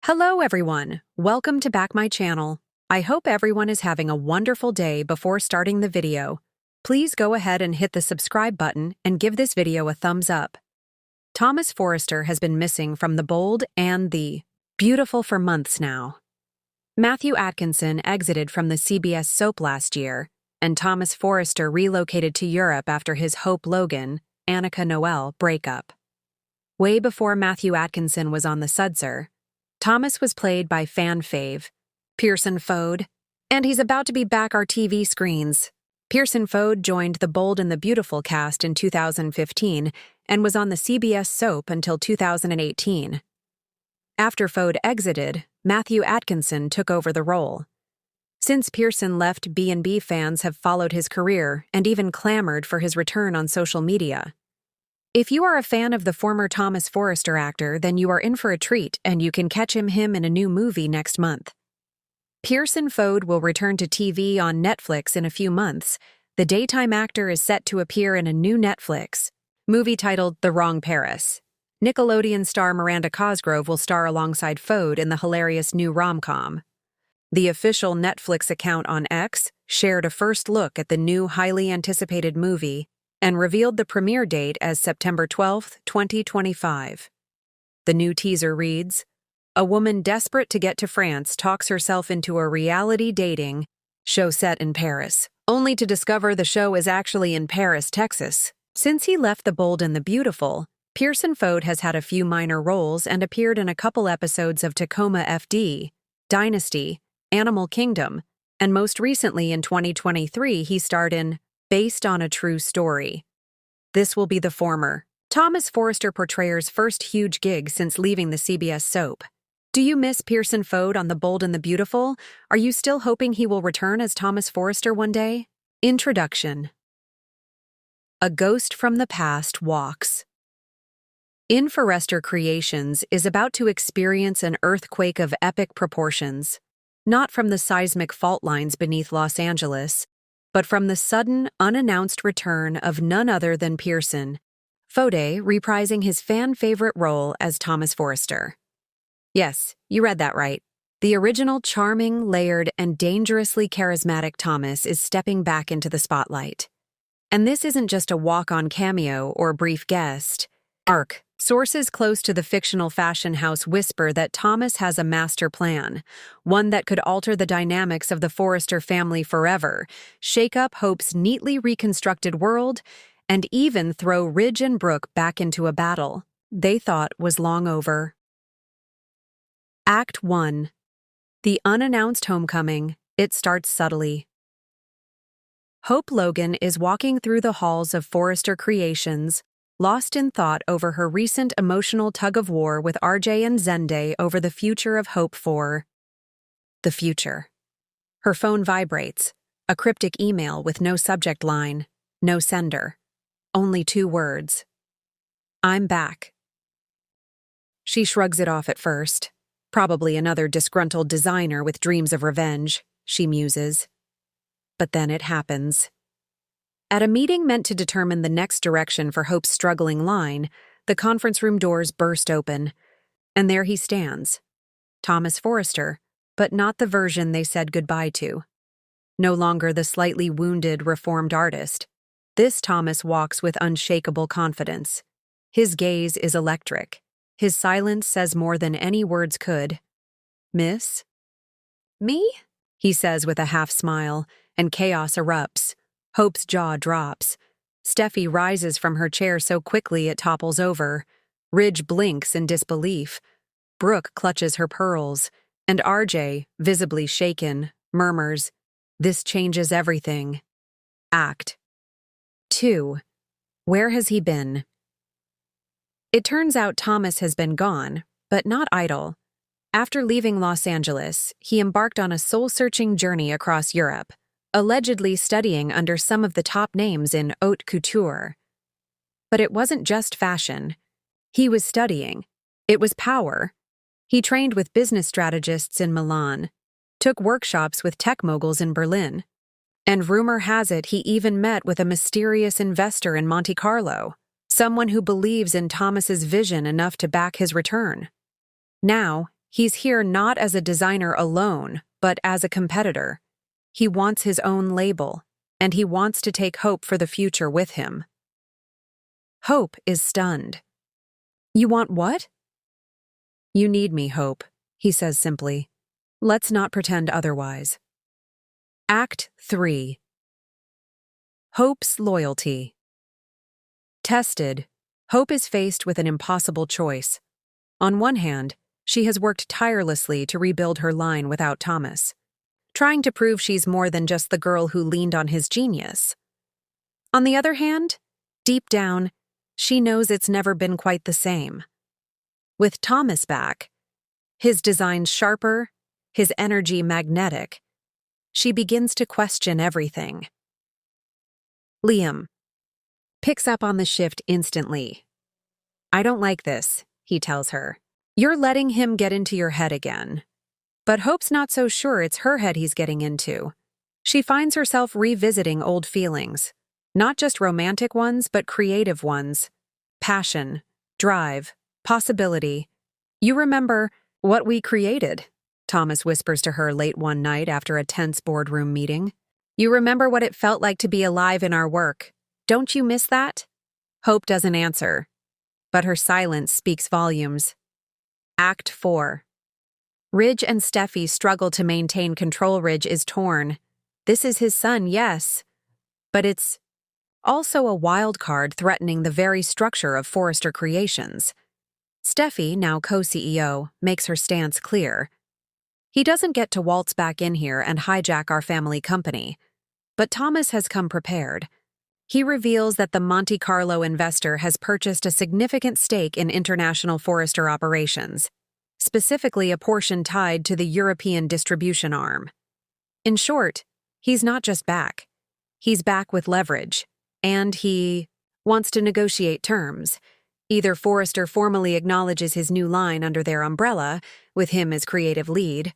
Hello everyone, welcome to back my channel. I hope everyone is having a wonderful day. Before starting the video, please go ahead and hit the subscribe button and give this video a thumbs up. Thomas Forrester has been missing from The Bold and the Beautiful for months now. Matthew Atkinson exited from the CBS soap last year, and Thomas Forrester relocated to Europe after his Hope Logan, Annika Noel breakup. Way before Matthew Atkinson was on the Sudser, Thomas was played by fan fave, Pierson Fode, and he's about to be back our TV screens. Pierson Fode joined The Bold and the Beautiful cast in 2015 and was on the CBS soap until 2018. After Fode exited, Matthew Atkinson took over the role. Since Pierson left, B&B fans have followed his career and even clamored for his return on social media. If you are a fan of the former Thomas Forrester actor, then you are in for a treat, and you can catch him in a new movie next month. Pierson Fode will return to TV on Netflix in a few months. The daytime actor is set to appear in a new Netflix movie titled The Wrong Paris. Nickelodeon star Miranda Cosgrove will star alongside Fode in the hilarious new rom-com. The official Netflix account on X shared a first look at the new highly anticipated movie and revealed the premiere date as September 12, 2025. The new teaser reads, "A woman desperate to get to France talks herself into a reality dating show set in Paris, only to discover the show is actually in Paris, Texas." Since he left The Bold and the Beautiful, Pierson Fode has had a few minor roles and appeared in a couple episodes of Tacoma FD, Dynasty, Animal Kingdom, and most recently in 2023 he starred in Based on a True Story. This will be the former, Thomas Forrester portrayer's first huge gig since leaving the CBS soap. Do you miss Pierson Fode on The Bold and the Beautiful? Are you still hoping he will return as Thomas Forrester one day? Introduction. A ghost from the past walks. Forrester Creations is about to experience an earthquake of epic proportions, not from the seismic fault lines beneath Los Angeles, but from the sudden, unannounced return of none other than Pierson Fode reprising his fan-favorite role as Thomas Forrester. Yes, you read that right. The original charming, layered, and dangerously charismatic Thomas is stepping back into the spotlight. And this isn't just a walk-on cameo or brief guest arc. Sources close to the fictional fashion house whisper that Thomas has a master plan, one that could alter the dynamics of the Forrester family forever, shake up Hope's neatly reconstructed world, and even throw Ridge and Brooke back into a battle they thought was long over. Act 1. The unannounced homecoming. It starts subtly. Hope Logan is walking through the halls of Forrester Creations, lost in thought over her recent emotional tug-of-war with RJ and Zende over the future of Hope for the future. Her phone vibrates, a cryptic email with no subject line, no sender, only 2 words. "I'm back." She shrugs it off at first. Probably another disgruntled designer with dreams of revenge, she muses. But then it happens. At a meeting meant to determine the next direction for Hope's struggling line, the conference room doors burst open, and there he stands. Thomas Forrester, but not the version they said goodbye to. No longer the slightly wounded, reformed artist. This Thomas walks with unshakable confidence. His gaze is electric. His silence says more than any words could. "Miss? Me?" he says with a half-smile, and chaos erupts. Hope's jaw drops. Steffi rises from her chair so quickly it topples over. Ridge blinks in disbelief. Brooke clutches her pearls, and RJ, visibly shaken, murmurs, "This changes everything." Act 2. Where has he been? It turns out Thomas has been gone, but not idle. After leaving Los Angeles, he embarked on a soul-searching journey across Europe, allegedly studying under some of the top names in haute couture. But it wasn't just fashion. He was studying. It was power. He trained with business strategists in Milan, took workshops with tech moguls in Berlin, and rumor has it he even met with a mysterious investor in Monte Carlo, someone who believes in Thomas's vision enough to back his return. Now, He's here not as a designer alone, but as a competitor. He wants his own label, and he wants to take Hope for the future with him. Hope is stunned. You want what? You need me, Hope, he says simply. Let's not pretend otherwise. Act 3. Hope's loyalty. Tested, Hope is faced with an impossible choice. On one hand, she has worked tirelessly to rebuild her line without Thomas, trying to prove she's more than just the girl who leaned on his genius. On the other hand, deep down, she knows it's never been quite the same. With Thomas back, his designs sharper, his energy magnetic, she begins to question everything. Liam picks up on the shift instantly. I don't like this, he tells her. You're letting him get into your head again. But Hope's not so sure it's her head he's getting into. She finds herself revisiting old feelings, not just romantic ones, but creative ones. Passion, drive, possibility. You remember what we created, Thomas whispers to her late one night after a tense boardroom meeting. You remember what it felt like to be alive in our work. Don't you miss that? Hope doesn't answer, but her silence speaks volumes. Act 4. Ridge and Steffi struggle to maintain control. Ridge is torn. This is his son, yes, but it's also a wild card threatening the very structure of Forrester Creations. Steffi, now co-CEO, makes her stance clear. He doesn't get to waltz back in here and hijack our family company. But Thomas has come prepared. He reveals that the Monte Carlo investor has purchased a significant stake in international Forrester operations, specifically a portion tied to the European distribution arm. In short, he's not just back. He's back with leverage, and he wants to negotiate terms. Either Forrester formally acknowledges his new line under their umbrella, with him as creative lead,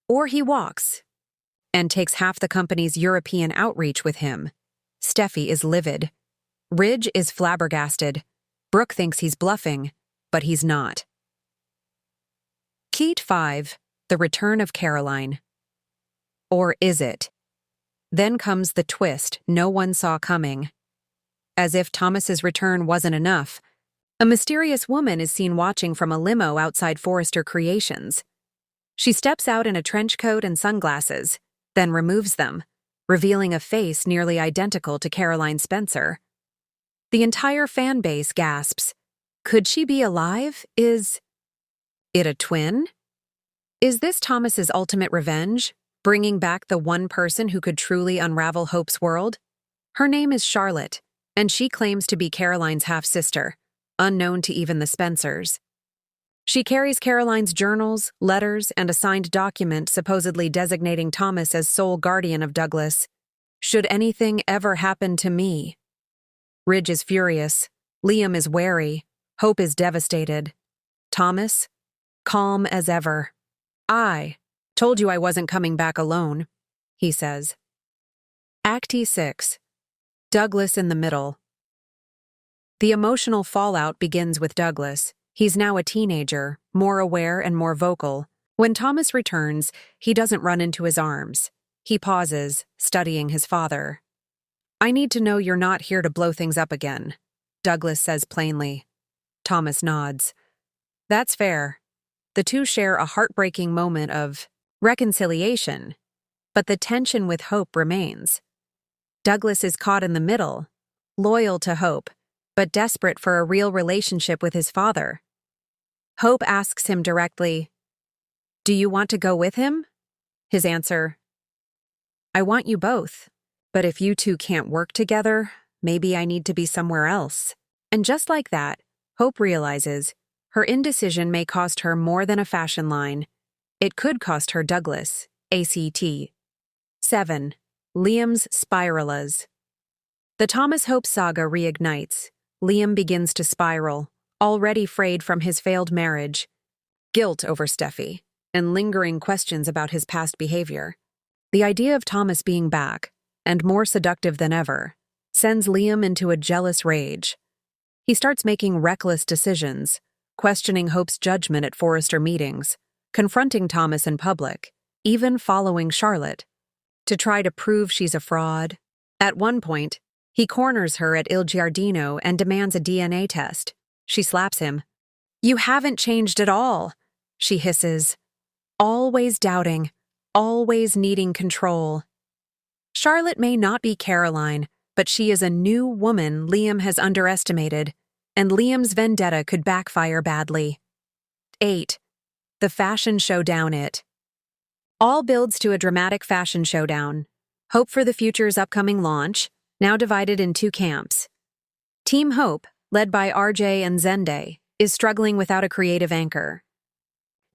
or he walks and takes half the company's European outreach with him. Steffi is livid. Ridge is flabbergasted. Brooke thinks he's bluffing, but he's not. Key 5. The return of Caroline. Or is it? Then comes the twist no one saw coming. As if Thomas's return wasn't enough, a mysterious woman is seen watching from a limo outside Forrester Creations. She steps out in a trench coat and sunglasses, then removes them, revealing a face nearly identical to Caroline Spencer. The entire fan base gasps. Could she be alive? Is it a twin? Is this Thomas's ultimate revenge, bringing back the one person who could truly unravel Hope's world? Her name is Charlotte, and she claims to be Caroline's half-sister, unknown to even the Spencers. She carries Caroline's journals, letters, and a signed document supposedly designating Thomas as sole guardian of Douglas. Should anything ever happen to me? Ridge is furious. Liam is wary. Hope is devastated. Thomas, calm as ever. I told you I wasn't coming back alone, he says. Act 6. Douglas in the middle. The emotional fallout begins with Douglas. He's now a teenager, more aware and more vocal. When Thomas returns, he doesn't run into his arms. He pauses, studying his father. I need to know you're not here to blow things up again, Douglas says plainly. Thomas nods. That's fair. The two share a heartbreaking moment of reconciliation, but the tension with Hope remains. Douglas is caught in the middle, loyal to Hope, but desperate for a real relationship with his father. Hope asks him directly, "Do you want to go with him?" His answer, "I want you both, but if you two can't work together, maybe I need to be somewhere else." And just like that, Hope realizes her indecision may cost her more than a fashion line. It could cost her Douglas, ACT. 7. Liam's spiralas. The Thomas Hope saga reignites. Liam begins to spiral, already frayed from his failed marriage, guilt over Steffi, and lingering questions about his past behavior. The idea of Thomas being back, and more seductive than ever, sends Liam into a jealous rage. He starts making reckless decisions, questioning Hope's judgment at Forrester meetings, confronting Thomas in public, even following Charlotte, to try to prove she's a fraud. At one point, he corners her at Il Giardino and demands a DNA test. She slaps him. "You haven't changed at all," she hisses. Always doubting, always needing control. Charlotte may not be Caroline, but she is a new woman Liam has underestimated, and Liam's vendetta could backfire badly. 8. The Fashion Showdown. All builds to a dramatic fashion showdown. Hope for the Future's upcoming launch, now divided in two camps. Team Hope, led by RJ and Zende, is struggling without a creative anchor.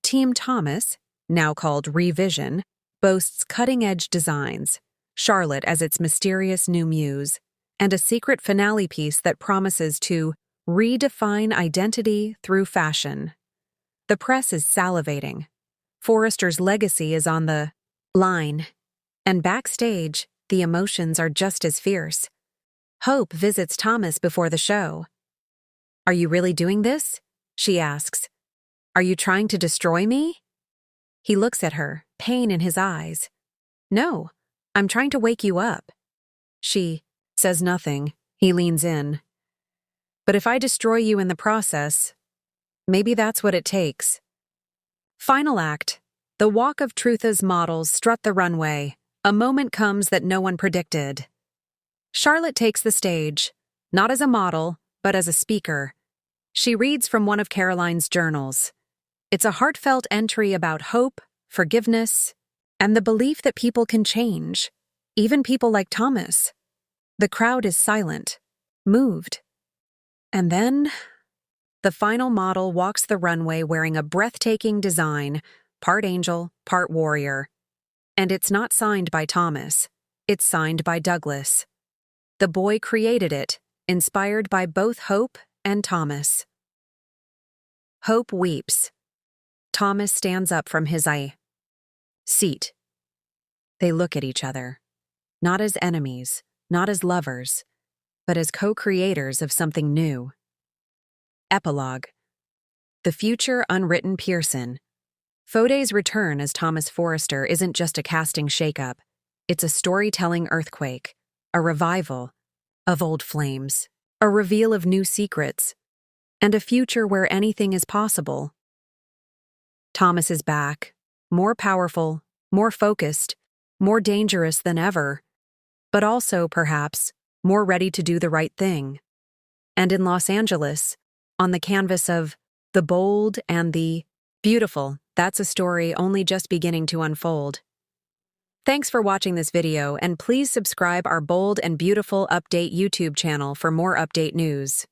Team Thomas, now called Revision, boasts cutting-edge designs, Charlotte as its mysterious new muse, and a secret finale piece that promises to redefine identity through fashion. The press is salivating. Forrester's legacy is on the line, and backstage, the emotions are just as fierce. Hope visits Thomas before the show. "Are you really doing this?" she asks. "Are you trying to destroy me?" He looks at her, pain in his eyes. "No, I'm trying to wake you up." She says nothing. He leans in. "But if I destroy you in the process, maybe that's what it takes." Final act. The Walk of Truth's models strut the runway. A moment comes that no one predicted. Charlotte takes the stage, not as a model, but as a speaker. She reads from one of Caroline's journals. It's a heartfelt entry about hope, forgiveness, and the belief that people can change, even people like Thomas. The crowd is silent, moved. And then, the final model walks the runway wearing a breathtaking design, part angel, part warrior. And it's not signed by Thomas, it's signed by Douglas. The boy created it, inspired by both Hope and Thomas. Hope weeps. Thomas stands up from his seat. They look at each other, not as enemies, not as lovers, but as co-creators of something new. Epilogue. The Future Unwritten. Pierson Fode's return as Thomas Forrester isn't just a casting shakeup. It's a storytelling earthquake, a revival of old flames, a reveal of new secrets, and a future where anything is possible. Thomas is back, more powerful, more focused, more dangerous than ever, but also, perhaps, more ready to do the right thing. And in Los Angeles, on the canvas of the bold and the beautiful, that's a story only just beginning to unfold. Thanks for watching this video, and please subscribe our Bold and Beautiful Update YouTube channel for more update news.